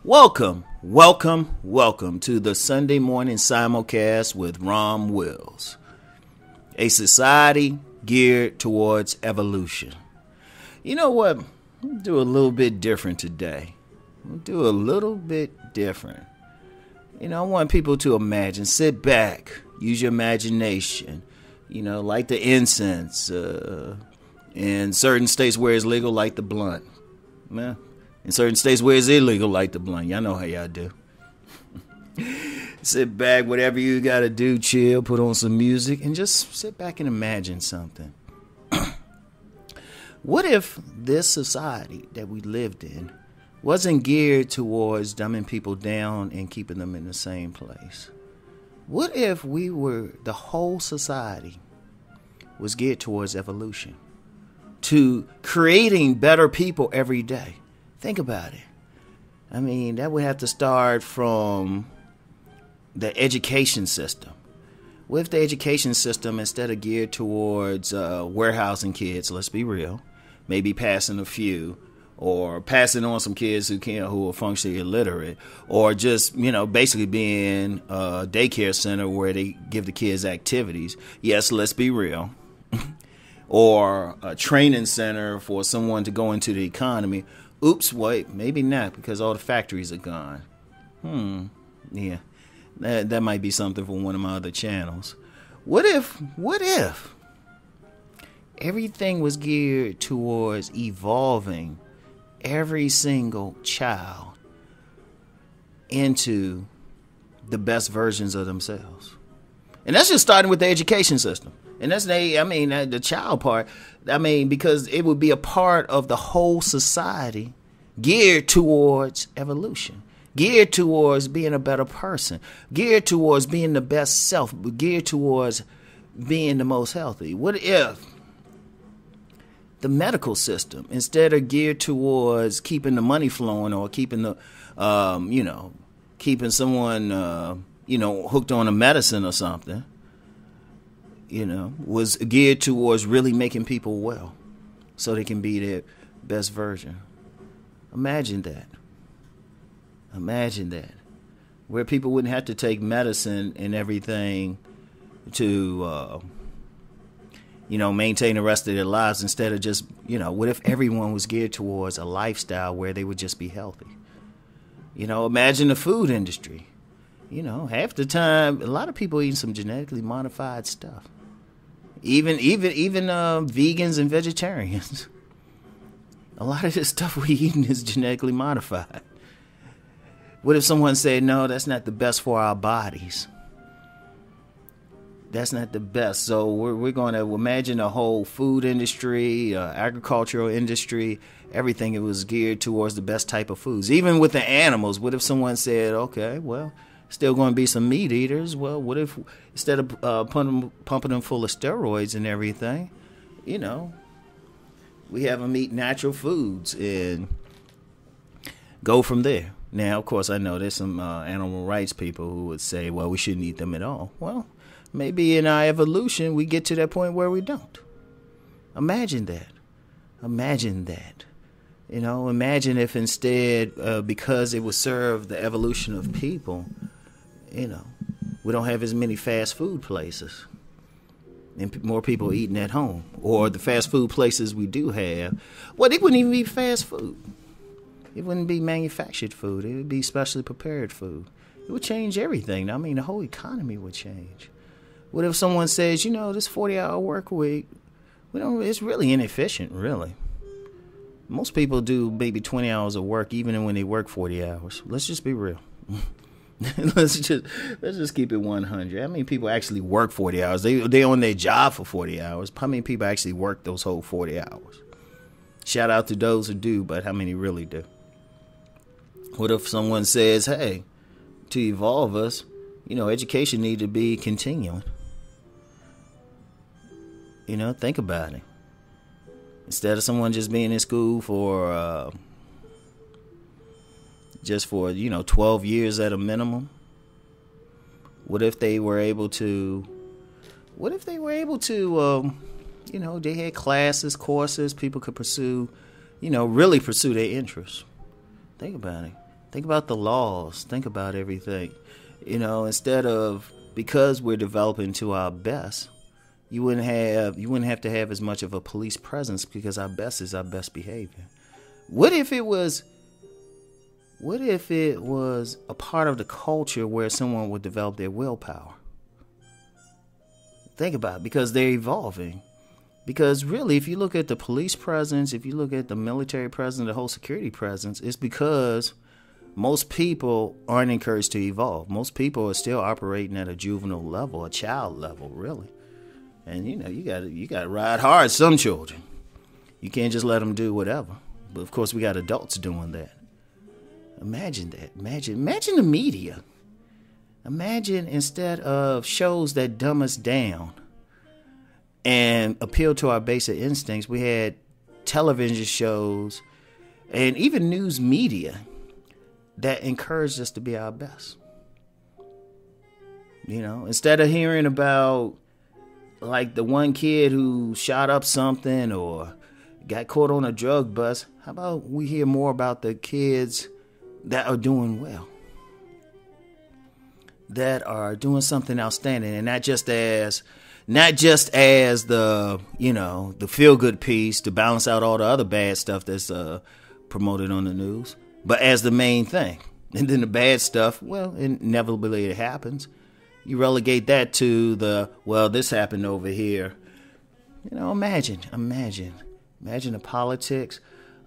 Welcome to the Sunday morning simulcast with Rom Wills. A society geared towards evolution. You know what? We'll do a little bit different today. I want people to imagine, sit back, use your imagination. Like the incense. In certain states where it's legal, like the blunt. Man. In certain states where it's illegal, like the blunt. Y'all know how y'all do. Sit back, whatever you got to do, chill, put on some music, and just sit back and imagine something. What if this society that we lived in wasn't geared towards dumbing people down and keeping them in the same place? What if the whole society was geared towards evolution, to creating better people every day? Think about it. That would have to start from the education system. What if the education system, instead of geared towards warehousing kids, let's be real, maybe passing a few, or passing on some kids who are functionally illiterate, or just, basically being a daycare center where they give the kids activities. Yes, let's be real. Or a training center for someone to go into the economy. Oops, wait, maybe not, because all the factories are gone. Yeah, that might be something for one of my other channels. What if everything was geared towards evolving every single child into the best versions of themselves? And that's just starting with the education system. And that's the child part. Because it would be a part of the whole society geared towards evolution, geared towards being a better person, geared towards being the best self, geared towards being the most healthy. What if the medical system, instead of geared towards keeping the money flowing or keeping the, keeping someone, hooked on a medicine or something, was geared towards really making people well so they can be their best version? Imagine that. Where people wouldn't have to take medicine and everything to, maintain the rest of their lives. Instead of just, what if everyone was geared towards a lifestyle where they would just be healthy? Imagine the food industry. Half the time, a lot of people eating some genetically modified stuff. Even vegans and vegetarians. A lot of this stuff we're eating is genetically modified. What if someone said, no, that's not the best for our bodies? That's not the best. So we're going to imagine a whole food industry, agricultural industry, everything. It was geared towards the best type of foods. Even with the animals, what if someone said, okay, well, still going to be some meat eaters. Well, what if instead of pumping them full of steroids and everything, we have them eat natural foods and go from there. Now, of course, I know there's some animal rights people who would say, well, we shouldn't eat them at all. Well, maybe in our evolution, we get to that point where we don't. Imagine that. Imagine if instead, because it would serve the evolution of people, we don't have as many fast food places and more people eating at home. Or the fast food places we do have, well, it wouldn't even be fast food. It wouldn't be manufactured food. It would be specially prepared food. It would change everything. The whole economy would change. What if someone says, this 40-hour work week, it's really inefficient, really. Most people do maybe 20 hours of work even when they work 40 hours. Let's just be real. let's just keep it 100. How many people actually work 40 hours? They on their job for 40 hours. How many people actually work those whole 40 hours? Shout out to those who do, but how many really do? What if someone says, hey, to evolve us, education need to be continuing? Think about it. Instead of someone just being in school for 12 years at a minimum, what if they were able to they had classes, courses, people could pursue, really pursue their interests. Think about it. Think about the laws. Think about everything. Instead of, because we're developing to our best, you wouldn't have to have as much of a police presence, because our best is our best behavior. What if it was a part of the culture where someone would develop their willpower? Think about it, because they're evolving. Because really, if you look at the police presence, if you look at the military presence, the whole security presence, it's because most people aren't encouraged to evolve. Most people are still operating at a juvenile level, a child level, really. And you got to ride hard some children. You can't just let them do whatever. But of course, we got adults doing that. Imagine that. Imagine the media. Imagine, instead of shows that dumb us down and appeal to our basic instincts, we had television shows and even news media that encouraged us to be our best. Instead of hearing about like the one kid who shot up something or got caught on a drug bust, how about we hear more about the kids that are doing well, that are doing something outstanding, and not just as the the feel good piece to balance out all the other bad stuff that's promoted on the news, but as the main thing. And then the bad stuff, well, inevitably it happens. You relegate that to this happened over here. Imagine the politics.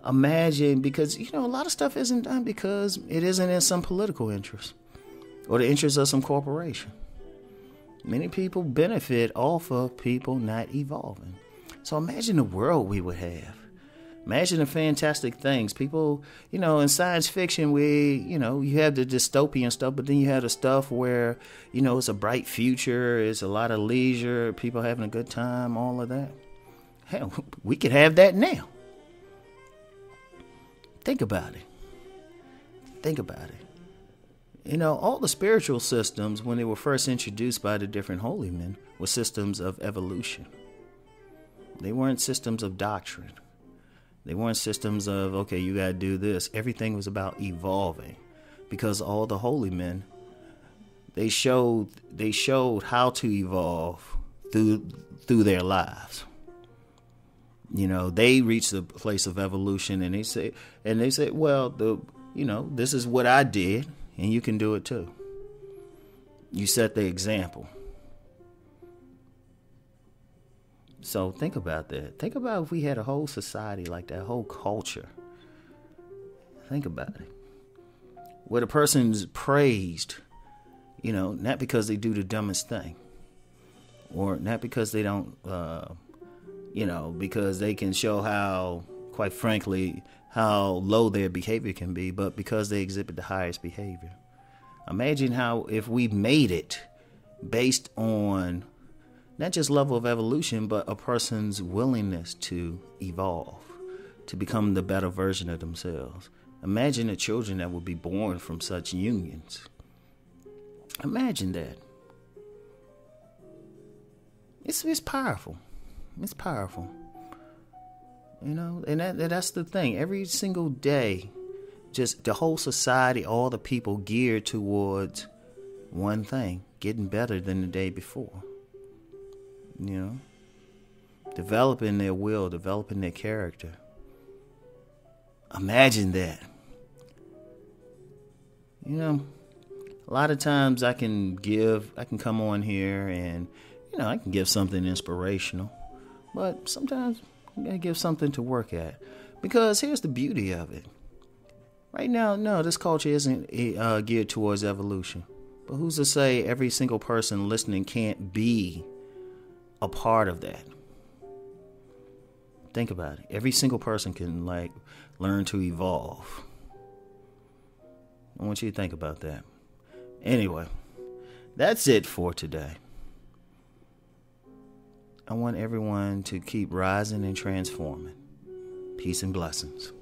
Imagine, because a lot of stuff isn't done because it isn't in some political interest or the interest of some corporation. Many people benefit off of people not evolving. So imagine the world we would have. Imagine the fantastic things. People, in science fiction, you have the dystopian stuff, but then you have the stuff where, it's a bright future, it's a lot of leisure, people having a good time, all of that. Hell, we could have that now. Think about it. All the spiritual systems, when they were first introduced by the different holy men, were systems of evolution. They weren't systems of doctrine. They weren't systems of, okay, you got to do this. Everything was about evolving, because all the holy men, they showed how to evolve through their lives. They reached the place of evolution, and they say, well, this is what I did, and you can do it too. You set the example. So think about that. Think about if we had a whole society like that, whole culture. Think about it. Where the person's praised, not because they do the dumbest thing, or not because they don't, because they can show how, quite frankly, how low their behavior can be, but because they exhibit the highest behavior. Imagine how if we made it based on not just level of evolution, but a person's willingness to evolve, to become the better version of themselves. Imagine the children that would be born from such unions. Imagine that. It's powerful. It's powerful. And that's the thing. Every single day, just the whole society, all the people geared towards one thing, getting better than the day before. Developing their will, developing their character. Imagine that. A lot of times I can come on here and, I can give something inspirational, but sometimes I gotta give something to work at, because here's the beauty of it. Right now, no, this culture isn't geared towards evolution, but who's to say every single person listening can't be a part of that? Think about it. Every single person can learn to evolve. I want you to think about that. Anyway, that's it for today. I want everyone to keep rising and transforming. Peace and blessings.